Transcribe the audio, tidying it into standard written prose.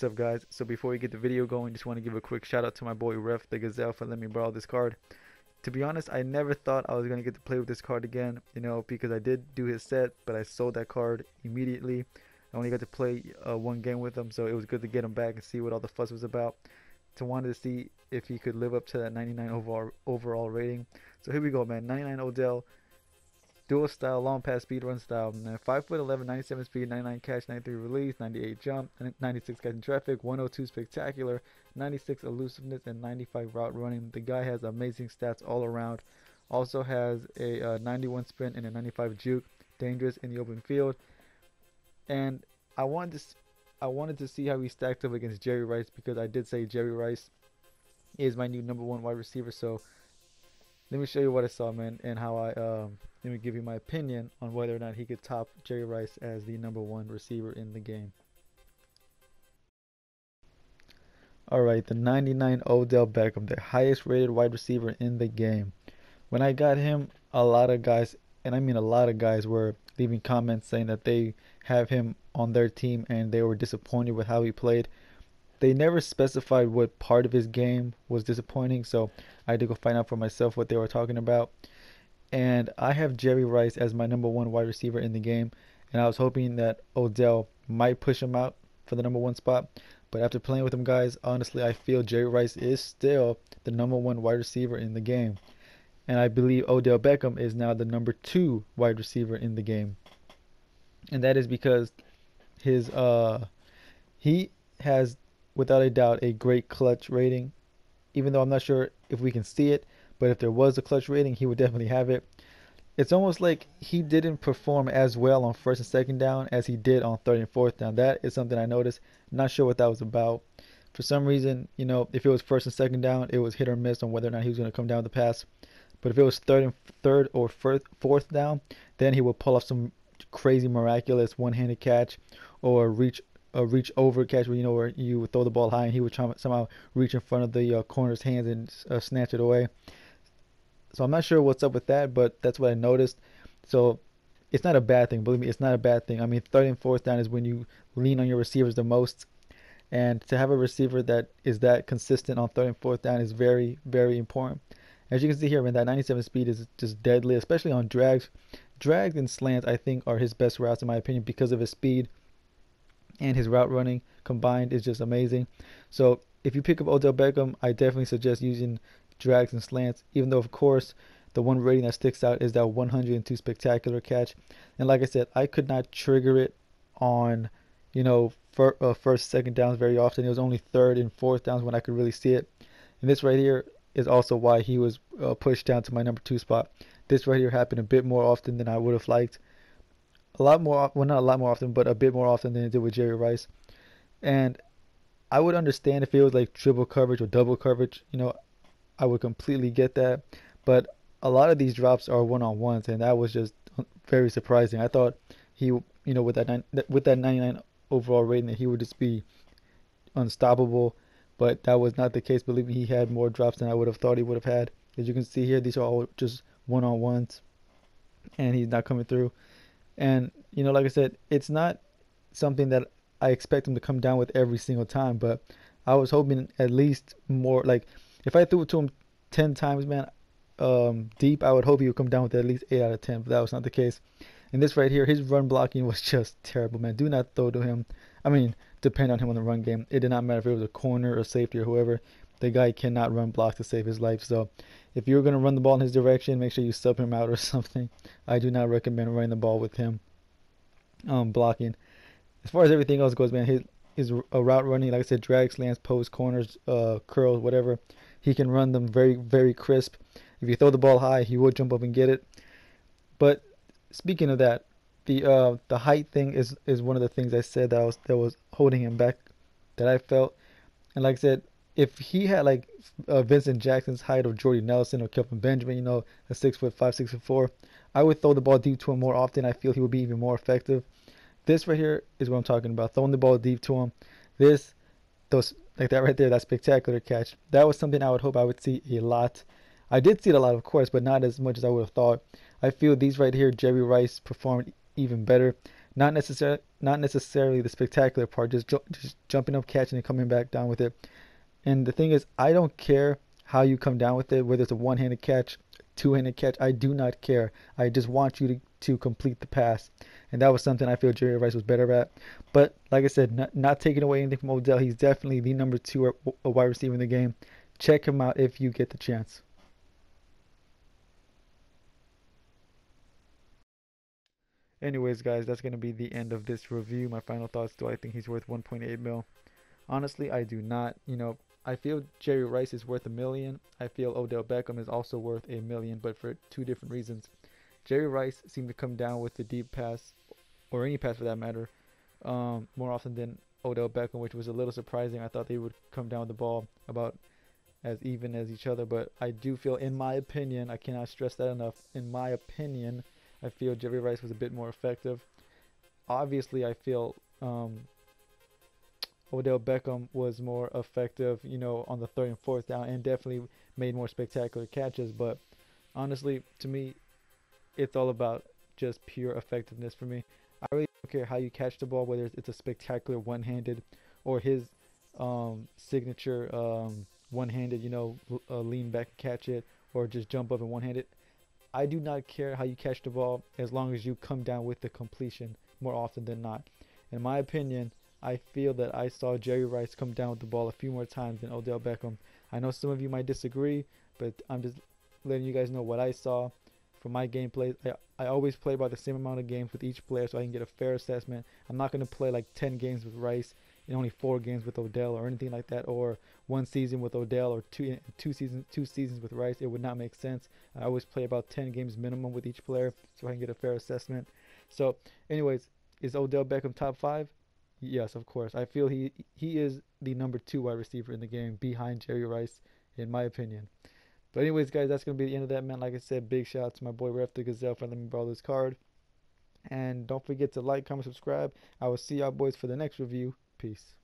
What's up, guys? So before we get the video going, just want to give a quick shout out to my boy Ref the Gazelle for letting me borrow this card. To be honest, I never thought I was going to get to play with this card again, because I did do his set, but I sold that card immediately. I only got to play one game with him, so it was good to get him back and see what all the fuss was about. To wanted to see if he could live up to that 99 overall rating. So here we go, man. 99 Odell. Dual style, long pass, speed run style. 5'11", 97 speed, 99 catch, 93 release, 98 jump, 96 catch in traffic, 102 spectacular, 96 elusiveness, and 95 route running. The guy has amazing stats all around. Also has a 91 sprint and a 95 juke. Dangerous in the open field. And I wanted to see how he stacked up against Jerry Rice, because I did say Jerry Rice is my new #1 wide receiver. So let me show you what I saw, man, and how let me give you my opinion on whether or not he could top Jerry Rice as the #1 receiver in the game. Alright, the 99 Odell Beckham, the highest rated wide receiver in the game. When I got him, a lot of guys, and I mean a lot of guys, were leaving comments saying that they have him on their team and they were disappointed with how he played. They never specified what part of his game was disappointing, so I had to go find out for myself what they were talking about. And I have Jerry Rice as my #1 wide receiver in the game, and I was hoping that Odell might push him out for the #1 spot. But after playing with him, guys, honestly, I feel Jerry Rice is still the #1 wide receiver in the game. And I believe Odell Beckham is now the #2 wide receiver in the game. And that is because his he has, without a doubt, a great clutch rating, even though I'm not sure if we can see it, but if there was a clutch rating, he would definitely have it. It's almost like he didn't perform as well on 1st and 2nd down as he did on 3rd and 4th down. That is something I noticed. Not sure what that was about. For some reason, if it was 1st and 2nd down, it was hit or miss on whether or not he was going to come down with the pass. But if it was third or 4th down, then he would pull off some crazy miraculous one-handed catch, or reach over catch, where you would throw the ball high and he would somehow reach in front of the corner's hands and snatch it away. So I'm not sure what's up with that, but that's what I noticed. So it's not a bad thing. Believe me, it's not a bad thing. I mean, 3rd and 4th down is when you lean on your receivers the most. And to have a receiver that is that consistent on 3rd and 4th down is very, very important. As you can see here, man, that 97 speed is just deadly, especially on drags. Drags and slants, I think, are his best routes in my opinion, because of his speed, and his route running combined is just amazing. So if you pick up Odell Beckham, I definitely suggest using drags and slants, even though, of course, the one rating that sticks out is that 102 spectacular catch. And like I said, I could not trigger it on, 1st, 2nd downs very often. It was only 3rd and 4th downs when I could really see it. And this right here is also why he was pushed down to my #2 spot. This right here happened a bit more often than I would have liked. A lot more, well, not a lot more often, but a bit more often than it did with Jerry Rice. And I would understand if it was like triple coverage or double coverage. I would completely get that. But a lot of these drops are one-on-ones, and that was just very surprising. I thought he, with that 99 overall rating, that he would just be unstoppable. But that was not the case. Believe me, he had more drops than I would have thought he would have had. As you can see here, these are all just one-on-ones, and he's not coming through. And, like I said, it's not something that I expect him to come down with every single time, but I was hoping at least more. Like, if I threw it to him 10 times, man, deep, I would hope he would come down with at least 8 out of 10, but that was not the case. And this right here, his run blocking was just terrible, man. Do not throw to him. I mean, depend on him on the run game. It did not matter if it was a corner or safety or whoever. The guy cannot run block to save his life. So if you're going to run the ball in his direction, make sure you sub him out or something. I do not recommend running the ball with him blocking. As far as everything else goes, man, his route running, like I said, drag, slants, post, corners, curls, whatever, he can run them very, very crisp. If you throw the ball high, he will jump up and get it. But speaking of that, the height thing is one of the things I said that was holding him back, that I felt. And like I said, if he had like Vincent Jackson's height, or Jordy Nelson, or Kelvin Benjamin, a 6'5", 6'4", I would throw the ball deep to him more often. I feel he would be even more effective. This right here is what I'm talking about, throwing the ball deep to him. Those like that right there, that spectacular catch, that was something I would hope I would see a lot. I did see it a lot, of course, but not as much as I would have thought. I feel these right here, Jerry Rice performed even better. Not necessarily the spectacular part, just jumping up, catching, and coming back down with it. And the thing is, I don't care how you come down with it, whether it's a one-handed catch, two-handed catch. I do not care. I just want you to complete the pass. And that was something I feel Jerry Rice was better at. But like I said, not taking away anything from Odell, he's definitely the number two wide receiver in the game. Check him out if you get the chance. Anyways, guys, that's going to be the end of this review. My final thoughts: do I think he's worth 1.8 mil? Honestly, I do not. I feel Jerry Rice is worth $1 million. I feel Odell Beckham is also worth $1 million, but for two different reasons. Jerry Rice seemed to come down with the deep pass, or any pass for that matter, more often than Odell Beckham, which was a little surprising. I thought they would come down with the ball about as even as each other, but I do feel, in my opinion, I cannot stress that enough, in my opinion, I feel Jerry Rice was a bit more effective. Obviously, I feel Odell Beckham was more effective, on the third and fourth down, and definitely made more spectacular catches. But honestly, to me, it's all about just pure effectiveness for me. I really don't care how you catch the ball, whether it's a spectacular one-handed or his signature one-handed, lean back and catch it, or just jump up and one-handed. I do not care how you catch the ball as long as you come down with the completion more often than not. In my opinion, I feel that I saw Jerry Rice come down with the ball a few more times than Odell Beckham. I know some of you might disagree, but I'm just letting you guys know what I saw from my gameplay. I always play about the same amount of games with each player so I can get a fair assessment. I'm not going to play like 10 games with Rice and only 4 games with Odell or anything like that, or 1 season with Odell or two seasons with Rice. It would not make sense. I always play about 10 games minimum with each player so I can get a fair assessment. So anyways, is Odell Beckham top 5? Yes, of course. I feel he is the number 2 wide receiver in the game behind Jerry Rice, in my opinion. But anyways, guys, that's going to be the end of that, man. Like I said, big shout out to my boy Ref the Gazelle for letting me borrow this card. And don't forget to like, comment, subscribe. I will see y'all boys for the next review. Peace.